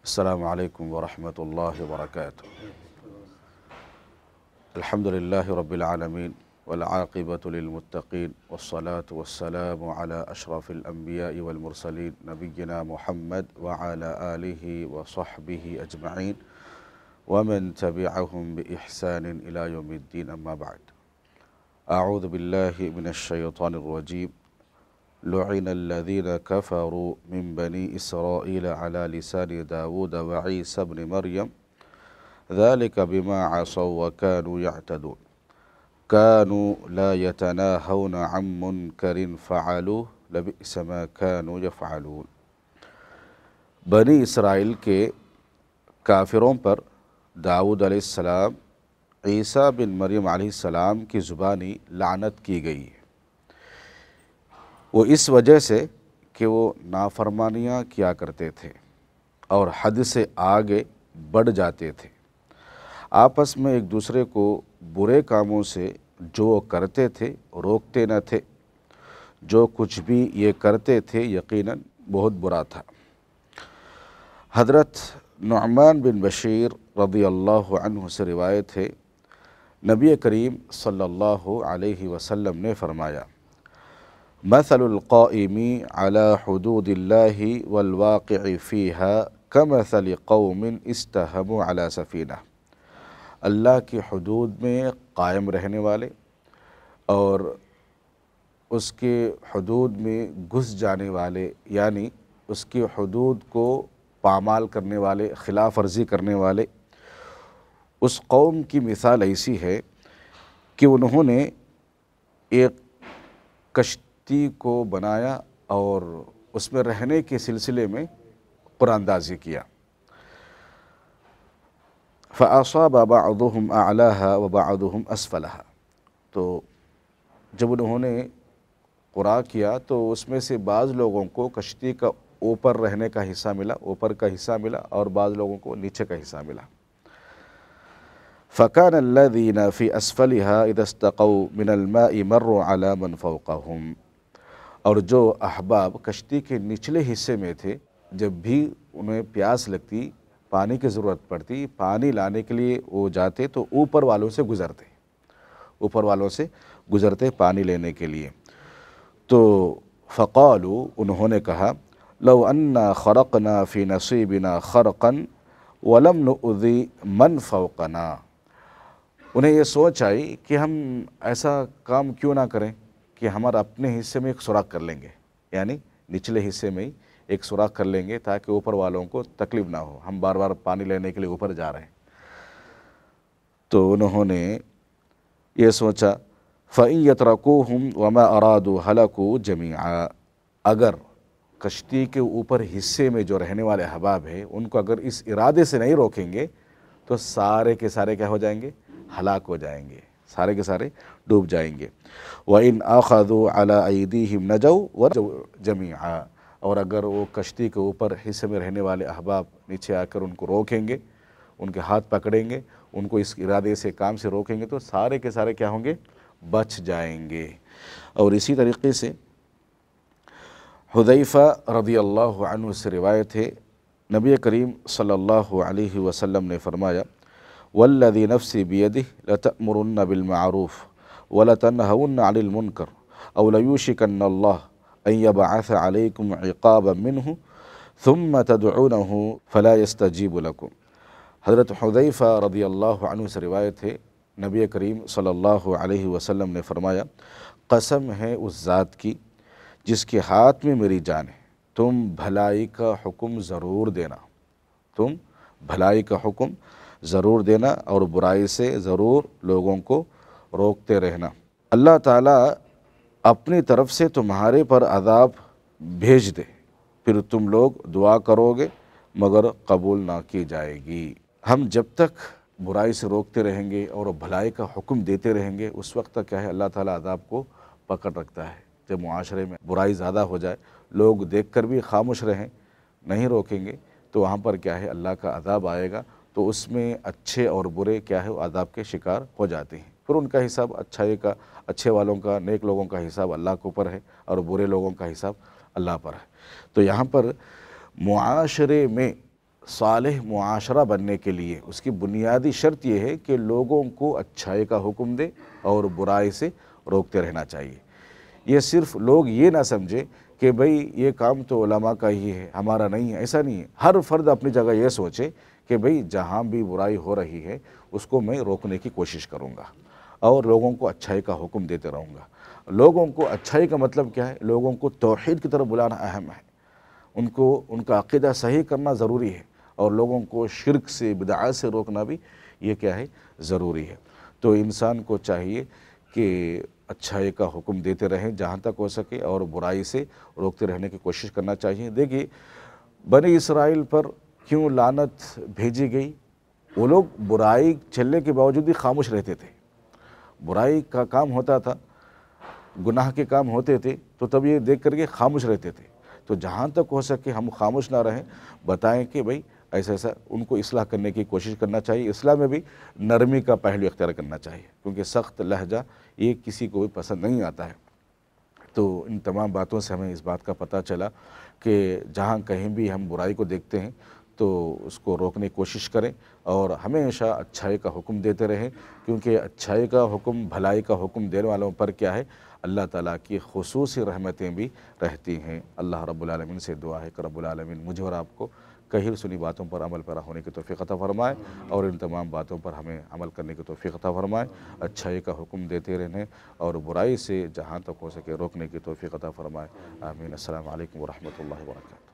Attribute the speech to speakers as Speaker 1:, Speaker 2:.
Speaker 1: السلام علیکم ورحمۃ اللہ وبرکاتہ۔ الحمد للہ رب العالمین والعاقبۃ للمتقین والصلاة والسلام علی اشرف الانبیاء والمرسلین نبینا محمد وعلی آلہ وصحبہ اجمعین ومن تبعہم بإحسان الی یوم الدین، اما بعد۔ اعوذ باللہ من الشیطان الرجیم۔ لعن الذین کفروا من بنی اسرائیل علی لسان داود وعیسی ابن مریم ذلك بما عصوا وكانوا يعتدون كانوا لا يتناهون عن منكر فعلوه لبئس ما كانوا يفعلون۔ بنی اسرائیل کے کافروں پر داؤد علیہ السلام، عیسیٰ بن مریم علیہ السلام کی زبانی لعنت کی گئی ہے، وہ اس وجہ سے کہ وہ نافرمانیاں کیا کرتے تھے اور حد سے آگے بڑھ جاتے تھے، آپس میں ایک دوسرے کو برے کاموں سے جو کرتے تھے روکتے نہ تھے۔ جو کچھ بھی یہ کرتے تھے یقیناً بہت برا تھا۔ حضرت نعمان بن بشیر رضی اللہ عنہ سے روایت ہے، نبی کریم صلی اللہ علیہ وسلم نے فرمایا، مثل القائم علی حدود اللہ والواقع فیہا کمثل قوم استہموا علی سفینہ۔ اللہ کی حدود میں قائم رہنے والے اور اس کے حدود میں گھس جانے والے، یعنی اس کی حدود کو پامال کرنے والے، خلاف ورزی کرنے والے، اس قوم کی مثال ایسی ہے کہ انہوں نے ایک کشتی کو بنایا اور اس میں رہنے کے سلسلے میں قرآن اندازی کیا، فَأَصَابَ بَعْضُهُمْ أَعْلَاهَا وَبَعْضُهُمْ أَسْفَلَهَا۔ تو جب انہوں نے قرآن کیا تو اس میں سے بعض لوگوں کو کشتی کا اوپر رہنے کا حصہ ملا، اوپر کا حصہ ملا، اور بعض لوگوں کو نیچے کا حصہ ملا۔ فَكَانَ الَّذِينَ فِي أَسْفَلِهَا إِذَا اسْتَقَوْا مِنَ الْمَاءِ مَرُّوا عَلَى مَنْ فَوْقَهُمْ۔ اور جو احباب کشتی کے نچلے حصے میں تھے، جب بھی انہیں پیاس لگتی، پانی کی ضرورت پڑتی، پانی لانے کے لیے وہ جاتے تو اوپر والوں سے گزرتے پانی لینے کے لیے۔ تو فقالوا، انہوں نے کہا، لو انا خرقنا فی نصیبنا خرقا ولم نؤذی من فوقنا۔ انہیں یہ سوچ آئی کہ ہم ایسا کام کیوں نہ کریں کہ ہمارا اپنے حصے میں ایک سوراخ کر لیں گے، یعنی نچلے حصے میں ہی ایک سوراخ کر لیں گے تاکہ اوپر والوں کو تکلیف نہ ہو، ہم بار بار پانی لینے کے لیے اوپر جا رہے ہیں۔ تو انہوں نے یہ سوچا، فَإِن يَتْرَكُوهُمْ وَمَا أَرَادُوا هَلَكُوا جَمِيعًا۔ اگر کشتی کے اوپر حصے میں جو رہنے والے احباب ہیں ان کو اگر اس ارادے سے نہیں روکیں گے تو سارے کے سارے کیا ہو جائیں گے؟ ہلاک ہو جائیں گے، سارے کے سارے ڈوب جائیں گے۔ وَإِنْ أَخَذُوا عَلَىٰ أَيْدِيهِمْ نَجَوْا وَرَجَوْا جَمِيعًا۔ اور اگر وہ کشتی کے اوپر حصے میں رہنے والے احباب نیچے آ کر ان کو روکیں گے، ان کے ہاتھ پکڑیں گے، ان کو اس ارادے سے کام سے روکیں گے تو سارے کے سارے کیا ہوں گے؟ بچ جائیں گے۔ اور اسی طریقے سے حذیفہ رضی اللہ عنہ سے روایت ہے، نبی کریم صلی اللہ علیہ وسلم نے فرمایا، والذی نفسی بیدہ لتأمرن بالمعروف ولتنہون عن المنکر او لیوشکن اللہ ان یبعث علیکم عقابا منہ ثم تدعونہ فلا یستجیب لکم۔ حضرت حذیفہ رضی اللہ عنہ سے روایت ہے، نبی کریم صلی اللہ علیہ وسلم نے فرمایا، قسم ہے اس ذات کی جس کے ہاتھ میں میری جان ہے، تم بھلائی کا حکم ضرور دینا اور برائی سے ضرور لوگوں کو روکتے رہنا۔ اللہ تعالیٰ اپنی طرف سے تمہارے پر عذاب بھیج دے، پھر تم لوگ دعا کرو گے مگر قبول نہ کی جائے گی۔ ہم جب تک برائی سے روکتے رہیں گے اور بھلائی کا حکم دیتے رہیں گے، اس وقت تک کیا ہے اللہ تعالیٰ عذاب کو پکڑ رکھتا ہے۔ جب معاشرے میں برائی زیادہ ہو جائے، لوگ دیکھ کر بھی خاموش رہیں، نہیں روکیں گے، تو وہاں پر کیا ہے اللہ کا عذاب آئے گا، تو اس میں اچھے اور برے کیا ہے وہ عذاب کے شکار ہو جاتے ہیں۔ پھر ان کا حساب اچھے والوں کا، نیک لوگوں کا حساب اللہ کے اوپر ہے اور برے لوگوں کا حساب اللہ پر ہے۔ تو یہاں پر معاشرے میں صالح معاشرہ بننے کے لیے اس کی بنیادی شرط یہ ہے کہ لوگوں کو اچھائی کا حکم دے اور برائی سے روکتے رہنا چاہیے۔ یہ صرف لوگ یہ نہ سمجھے کہ بھئی یہ کام تو علماء کا ہی ہے، ہمارا نہیں ہے، ایسا نہیں ہے۔ ہر فرد اپنی جگہ یہ سوچے کہ بھئی جہاں بھی برائی ہو رہی ہے اس کو میں روکنے کی کوشش کروں گا اور لوگوں کو اچھائی کا حکم دیتے رہوں گا۔ لوگوں کو اچھائی کا مطلب کیا ہے؟ لوگوں کو توحید کی طرف بلانا اہم ہے، ان کا عقیدہ صحیح کرنا ضروری ہے، اور لوگوں کو شرک سے بدعات سے روکنا بھی یہ کیا ہے؟ ضروری ہے۔ تو انسان کو چاہیے کہ اچھائی کا حکم دیتے رہیں جہاں تک ہو سکے، اور برائی سے روکتے رہنے کی کوشش کرنا چاہیے۔ دیکھیے بنی اسرائیل پر کیوں لعنت بھیجی گئی؟ وہ لوگ برائی چلنے کے باوجود بھی خاموش رہتے تھے۔ برائی کا کام ہوتا تھا، گناہ کے کام ہوتے تھے، تو تب یہ دیکھ کر کے خاموش رہتے تھے۔ تو جہاں تک ہو سکے ہم خاموش نہ رہیں، بتائیں کہ بھئی ایسا ایسا، ان کو اصلاح کرنے کی کوشش کرنا چاہیے۔ اصلاح میں بھی نرمی کا پہلو اختیار کرنا چاہیے، کیونکہ سخت لہجہ یہ کسی کو بھی پسند نہیں آتا ہے۔ تو ان تمام باتوں سے ہمیں اس بات کا پتہ چلا کہ جہاں کہیں بھی ہم برائی کو دیکھتے ہیں تو اس کو روکنے کی کوشش کریں، اور ہمیشہ اچھائی کا حکم دیتے رہیں، کیونکہ اچھائی کا حکم، بھلائی کا حکم دینے والوں پر کیا ہے؟ اللہ تعالیٰ کی خصوصی رحمتیں بھی رہتی ہیں۔ اللہ رب العالمین سے دعا ہے کہ رب العالمین مجھے اور آپ کو کہیں سنی باتوں پر عمل پیرا ہونے کی توفیق عطا فرمائے، اور ان تمام باتوں پر ہمیں عمل کرنے کی توفیق عطا فرمائے۔ اچھائی کا حکم دیتے رہنے اور برائی سے جہاں تک ہو سکے روکنے کی توفیق عطا فرمائے۔ آمین۔ السلام علیکم ورحمۃ اللہ وبرکاتہ۔